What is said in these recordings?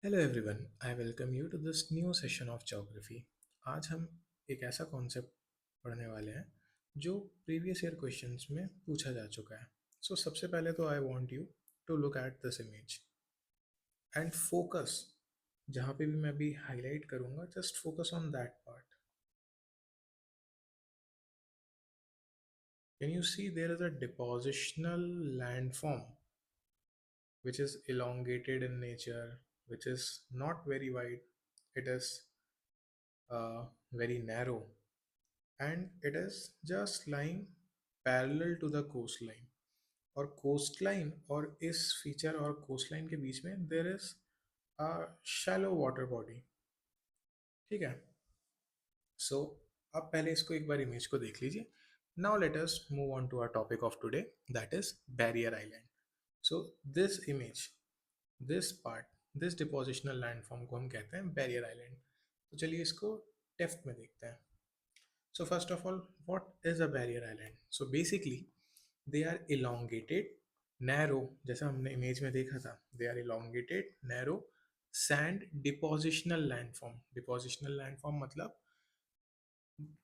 Hello everyone, I welcome you to this new session of geography. आज हम एक ऐसा कॉन्सेप्ट पढ़ने वाले हैं जो प्रीवियस ईयर क्वेश्चंस में पूछा जा चुका है। सबसे पहले तो I want you to look at this image and focus. जहाँ पे भी मैं अभी हाईलाइट करूँगा, just focus on that part. Can you see there is a depositional landform which is elongated in nature, which is not very wide, it is very narrow, and it is just lying parallel to the coastline. और coastline और इस feature और coastline के बीच में देर is a shallow water body. ठीक है। सो अब पहले इसको एक बार इमेज को देख लीजिए। Now let us move on to our topic of today, that is barrier island. So this image, this part, this depositional landform को हम कहते हैं बैरियर आइलैंड। तो चलिए इसको डेप्थ में देखते हैं। So first of all, what is a barrier island? So basically, they are elongated, narrow, जैसा हमने इमेज में देखा था, they are elongated, narrow, sand depositional landform. Depositional landform मतलब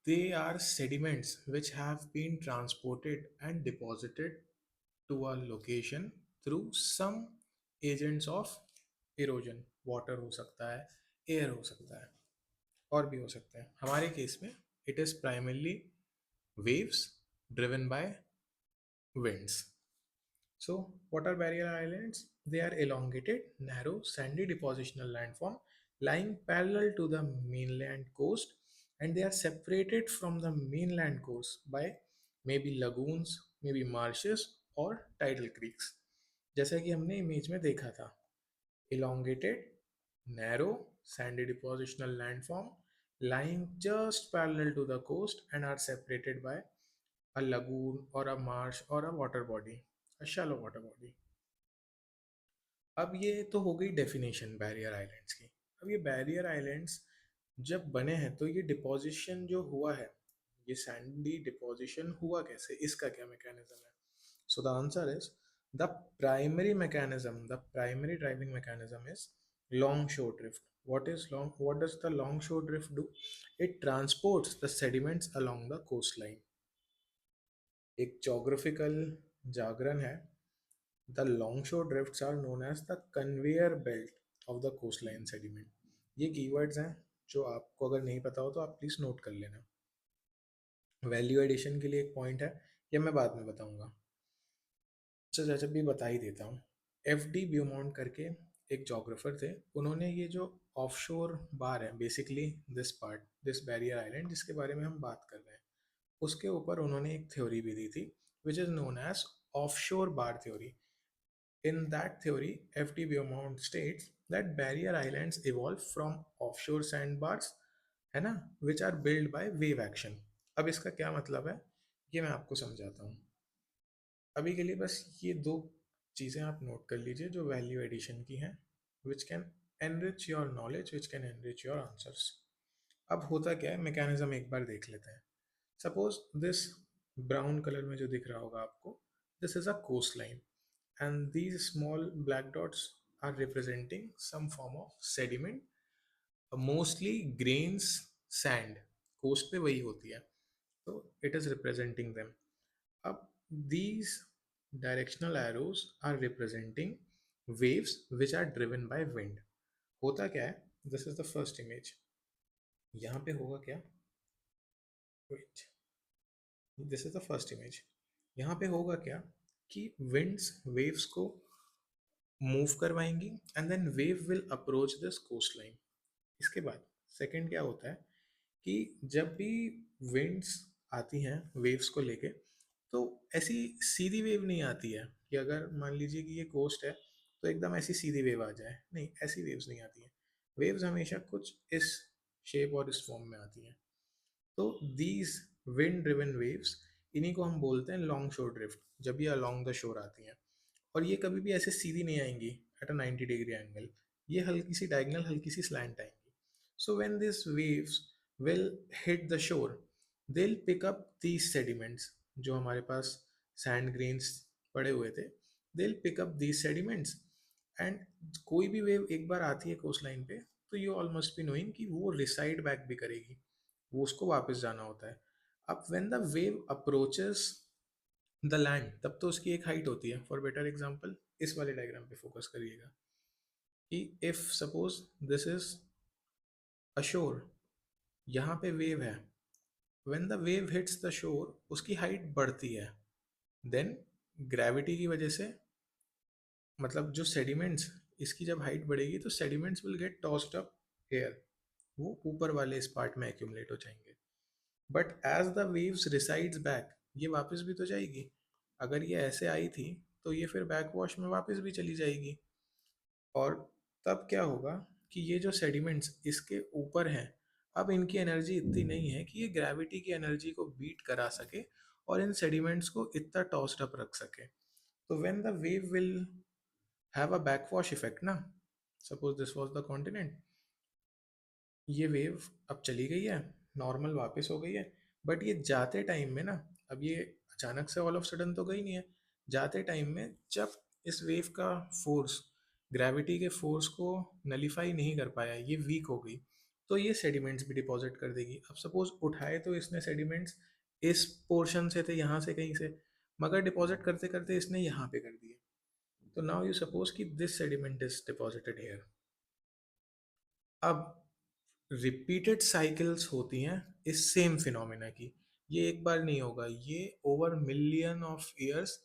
they are sediments which have been transported and deposited to a location through some agents of erosion. Water हो सकता है, air हो सकता है, और भी हो सकते हैं। हमारे केस में it is primarily waves driven by winds. So, what are barrier islands? They are elongated, narrow, sandy depositional landform lying parallel to the mainland coast, and they are separated from the mainland coast by maybe lagoons, maybe marshes or tidal creeks. जैसा कि हमने image में देखा था, elongated, narrow, sandy depositional landform lying just parallel to the coast and are separated by a lagoon or a marsh or a water body, a shallow water body. अब ये तो हो गई डेफिनेशन बैरियर आइलैंड्स की। अब ये barrier islands जब बने हैं तो ये डिपोजिशन जो हुआ है, ये सैंडी डिपोजिशन हुआ कैसे, इसका क्या मैकेनिज्म है? So the answer is the primary mechanism, the primary driving mechanism is long shore drift. What does the long shore drift do? It transports the sediments along the coastline. एक geographical जागरण है। The long shore drifts are known as the conveyor belt of the coast line sediment. ये keywords हैं जो आपको अगर नहीं पता हो तो आप प्लीज़ नोट कर लेना। वैल्यू एडिशन के लिए एक पॉइंट है, ये मैं बाद में बताऊंगा। अच्छा, जब भी बता ही देता हूँ। एफ डी ब्यूमॉन्ट करके एक जोग्राफर थे, उन्होंने ये जो ऑफशोर बार है, basically this part, this barrier island जिसके बारे में हम बात कर रहे हैं, उसके ऊपर उन्होंने एक थ्योरी भी दी थी which is known as offshore bar theory. In that theory, F.T. Beaumont states that barrier islands evolve from offshore sandbars, है ना, which are built by wave action. अब इसका क्या मतलब है, ये मैं आपको समझाता हूँ। अभी के लिए बस ये दो चीज़ें आप नोट कर लीजिए जो वैल्यू एडिशन की हैं, which can enrich your knowledge, which can enrich your answers. अब होता क्या है, मैकेनिज्म एक बार देख लेते हैं। सपोज दिस ब्राउन कलर में जो दिख रहा होगा आपको, this is a coastline and these small black dots are representing some form of sediment, mostly grains, sand. Coast पे वही होती है, तो it is representing them. अब these directional arrows are representing waves which are driven by wind. होता क्या है, this is the first image. यहाँ पे होगा क्या, wait, this is the first image. यहाँ पे होगा क्या कि winds waves को मूव करवाएंगी and then wave will approach this coastline. इसके बाद सेकंड क्या होता है कि जब भी विंड्स आती हैं वेव्स को लेके, तो ऐसी सीधी वेव नहीं आती है कि अगर मान लीजिए कि ये कोस्ट है तो एकदम ऐसी सीधी वेव आ जाए, नहीं, ऐसी वेव्स नहीं आती हैं। वेव्स हमेशा कुछ इस शेप और इस फॉर्म में आती हैं। तो दीज विंड ड्रिवन वेव्स, इन्हीं को हम बोलते हैं लॉन्ग शोर ड्रिफ्ट, जब ये अलॉन्ग द शोर आती हैं। और ये कभी भी ऐसे सीधी नहीं आएंगी एट अ 90 डिग्री एंगल, ये हल्की सी डायगनल, हल्की सी स्लैंट आएंगी। So when this waves will hit the shore, they will pick up these sediments, जो हमारे पास सैंड ग्रेन्स पड़े हुए थे, they will pick up these sediments and कोई भी वेव एक बार आती है कोस्ट लाइन पे, तो you all must be knowing कि वो रिसाइड बैक भी करेगी, वो उसको वापस जाना होता है। अब when the wave approaches the land, तब तो उसकी एक हाइट होती है। फॉर बेटर एग्जांपल इस वाले डायग्राम पे फोकस करिएगा कि if suppose this is assure, यहाँ पे वेव है, when the wave hits the shore उसकी हाइट बढ़ती है, देन ग्रेविटी की वजह से, मतलब जो सेडिमेंट्स, इसकी जब हाइट बढ़ेगी तो sediments will get tossed up air, वो ऊपर वाले इस पार्ट में एक्यूमुलेट हो जाएंगे। But as the waves recedes back, ये वापस भी तो जाएगी। अगर ये ऐसे आई थी तो ये फिर बैक वॉश में वापस भी चली जाएगी। और तब क्या होगा कि ये जो सेडिमेंट्स इसके ऊपर हैं, अब इनकी एनर्जी इतनी नहीं है कि ये ग्रेविटी की एनर्जी को बीट करा सके और इन सेडिमेंट्स को इतना टॉस्ड अप रख सके। तो when the wave will have a backwash effect ना, suppose this was the continent, ये वेव अब चली गई है, नॉर्मल वापस हो गई है, बट ये जाते टाइम में ना, अब ये अचानक से ऑल ऑफ सडन तो गई नहीं है, जाते टाइम में जब इस वेव का फोर्स ग्रेविटी के फोर्स को नलीफाई नहीं कर पाया, ये वीक हो गई, तो ये सेडिमेंट्स भी डिपॉजिट कर देगी। अब सपोज उठाए तो इसने सेडिमेंट्स इस पोर्शन से थे, यहाँ से कहीं से, मगर डिपॉजिट करते करते इसने यहाँ पे कर दिए। तो नाउ यू सपोज कि this sediment is deposited here. अब रिपीटेड साइकिल्स होती हैं इस सेम फिनोमेना की, ये एक बार नहीं होगा, ये over million of years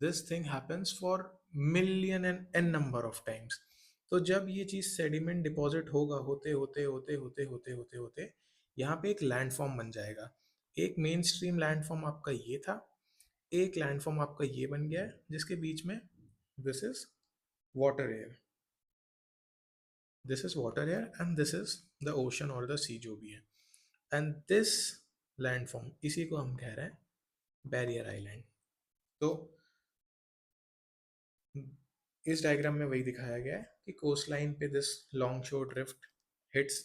this thing happens for million and an number of times. तो जब ये चीज सेडिमेंट डिपॉजिट होगा, होते होते होते होते होते होते होते यहाँ पे एक लैंडफॉर्म बन जाएगा। एक मेन स्ट्रीम लैंडफॉर्म आपका ये था, एक लैंडफॉर्म आपका ये बन गया है जिसके बीच में this is water air, this is water air and this is the ocean और द सी जो भी है। एंड दिस लैंडफॉर्म, इसी को हम कह रहे हैं बैरियर आइलैंड। तो इस डायग्राम में वही दिखाया गया है कि कोस्ट लाइन पे this long shore drift hits,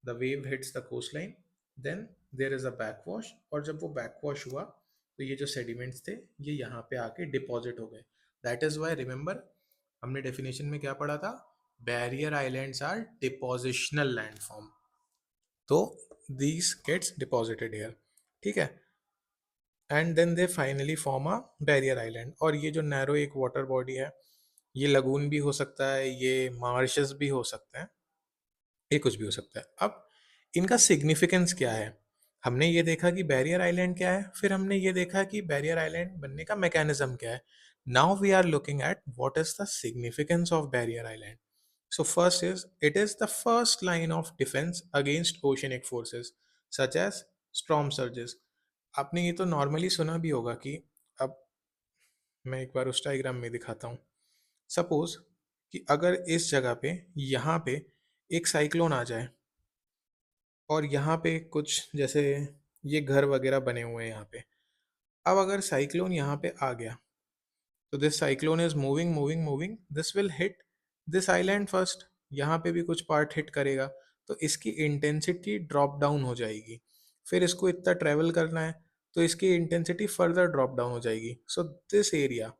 the wave hits the coast line, then there is a backwash, और जब वो बैकवॉश हुआ तो ये जो सेडिमेंट्स थे ये यहाँ पे आके डिपॉजिट हो गए। दैट इज वाई रिमेंबर हमने डेफिनेशन में क्या पढ़ा था, barrier islands are depositional landform. तो दीज गेट्स डिपॉजिटेड हियर, ठीक है, and then they finally form a barrier island. और ये जो नैरो एक वाटर बॉडी है, ये लगून भी हो सकता है, ये मार्शस भी हो सकते हैं, ये कुछ भी हो सकता है। अब इनका सिग्निफिकेंस क्या है, हमने ये देखा कि बैरियर आइलैंड क्या है, फिर हमने ये देखा कि बैरियर आइलैंड बनने का मैकेनिज्म क्या है। Now we are looking at what is the significance of barrier island. So first is it is the first line of defence against oceanic forces such as storm surges. आपने ये तो normally सुना भी होगा कि, अब मैं एक बार उस डायग्राम में दिखाता हूँ। सपोज कि अगर इस जगह पे यहाँ पे एक साइक्लोन आ जाए और यहाँ पे कुछ जैसे ये घर वगैरह बने हुए हैं यहाँ पे, अब अगर साइक्लोन यहाँ पे आ गया तो this cyclone is moving moving moving, this will hit this island first, यहाँ पे भी कुछ पार्ट हिट करेगा, तो इसकी इंटेंसिटी ड्रॉप डाउन हो जाएगी। फिर इसको इतना ट्रेवल करना है तो इसकी इंटेंसिटी फर्दर ड्रॉप डाउन हो जाएगी। सो दिस एरिया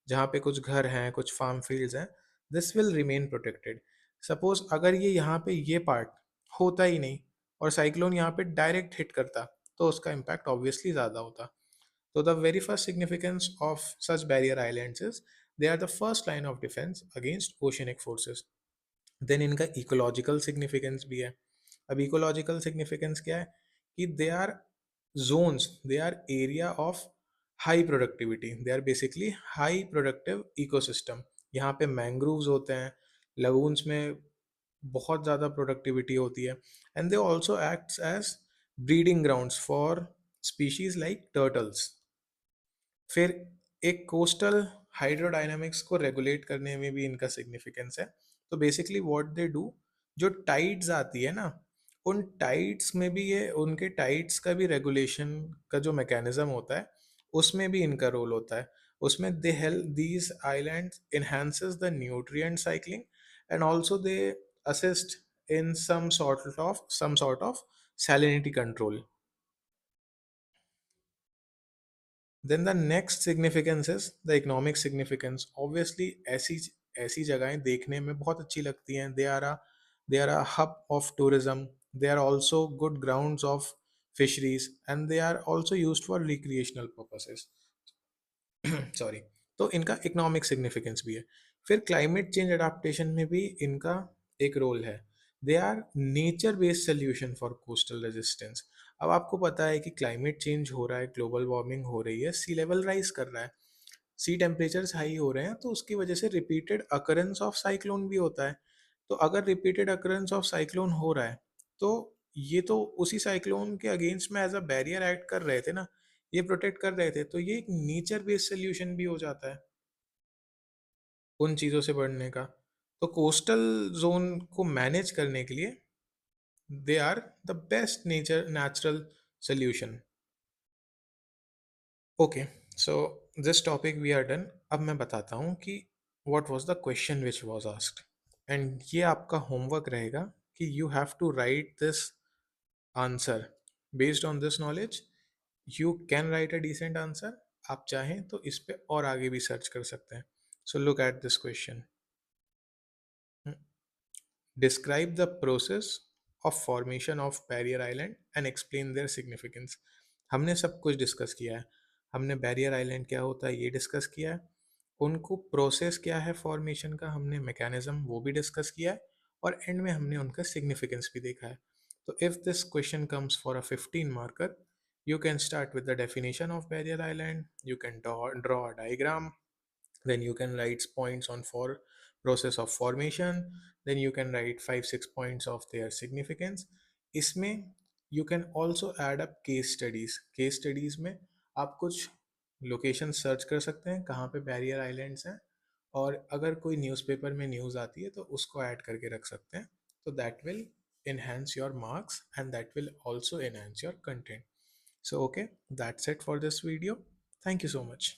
जहाँ पे कुछ घर हैं, कुछ फार्म फील्ड्स हैं, this will remain protected. Suppose अगर ये यहाँ पे ये पार्ट होता ही नहीं और साइक्लोन यहाँ पे डायरेक्ट हिट करता, तो उसका इम्पैक्ट ऑब्वियसली ज़्यादा होता। तो the very first significance of such barrier islands is they are the first line of defence against oceanic forces. Then इनका इकोलॉजिकल सिग्निफिकेंस भी है। अब इकोलॉजिकल सिग्निफिकेंस क्या है कि they are zones, they are area of high productivity, they are basically high productive ecosystem। यहाँ पे mangroves होते हैं, लगून्स में बहुत ज़्यादा प्रोडक्टिविटी होती है, and they also acts as breeding grounds for species like turtles. फिर एक कोस्टल हाइड्रोडायनामिक्स को रेगुलेट करने में भी इनका सिग्निफिकेंस है। तो बेसिकली व्हाट दे डू, जो टाइड्स आती है ना, उन टाइड्स में भी ये उनके टाइड्स का भी रेगुलेशन का जो मैकेनिज्म होता है उसमें भी इनका रोल होता है। उसमें they help these islands enhances the nutrient cycling and also they assist in some sort of salinity control. Then the next significance is the economic significance. Obviously, ऐसी ऐसी जगहें देखने में बहुत अच्छी लगती हैं. They are a hub of tourism. They are also good grounds of fisheries and they are also used for recreational purposes. Sorry. तो इनका इकोनॉमिक सिग्निफिकेंस भी है. फिर क्लाइमेट चेंज अडाप्टेशन में भी इनका एक रोल है. They are nature based solution for coastal resistance. अब आपको पता है कि क्लाइमेट चेंज हो रहा है, ग्लोबल वार्मिंग हो रही है, सी लेवल राइज कर रहा है, सी टेम्परेचर्स हाई हो रहे हैं, तो उसकी वजह से रिपीटेड अकरेंस ऑफ साइक्लोन भी होता है. तो अगर रिपीटेड अकरेंस ऑफ साइक्लोन हो रहा है, तो ये तो उसी साइक्लोन के अगेंस्ट में एज अ बैरियर एक्ट कर रहे थे ना, ये प्रोटेक्ट कर रहे थे, तो ये एक नेचर बेस्ड सोल्यूशन भी हो जाता है उन चीज़ों से बढ़ने का. तो कोस्टल जोन को मैनेज करने के लिए they are the best natural solution. Okay. So this topic we are done. अब मैं बताता हूँ कि what was the question which was asked. And ये आपका होमवर्क रहेगा कि you have to write this answer based on this knowledge. You can write a decent answer. आप चाहें तो इस पे और आगे भी सर्च कर सकते हैं. So look at this question. Describe the process of formation of barrier island and explain their significance. हमने सब कुछ डिस्कस किया है. हमने बैरियर आइलैंड क्या होता है ये डिस्कस किया है, उनको प्रोसेस क्या है फॉर्मेशन का, हमने मैकेनिज्म वो भी डिस्कस किया है, और एंड में हमने उनका सिग्निफिकेंस भी देखा है. तो if this question comes for a 15 marker, you can start with the definition of barrier island. You can draw a diagram. Then you can write points on for process of formation. Then you can write 5 6 points of their significance. इसमें you can also add up case studies. case studies में आप कुछ location search कर सकते हैं कहाँ पे barrier islands हैं, और अगर कोई न्यूज़पेपर में न्यूज़ आती है तो उसको ऐड करके रख सकते हैं. तो that will enhance your marks and that will also enhance your content. So okay, that's it for this video. Thank you so much.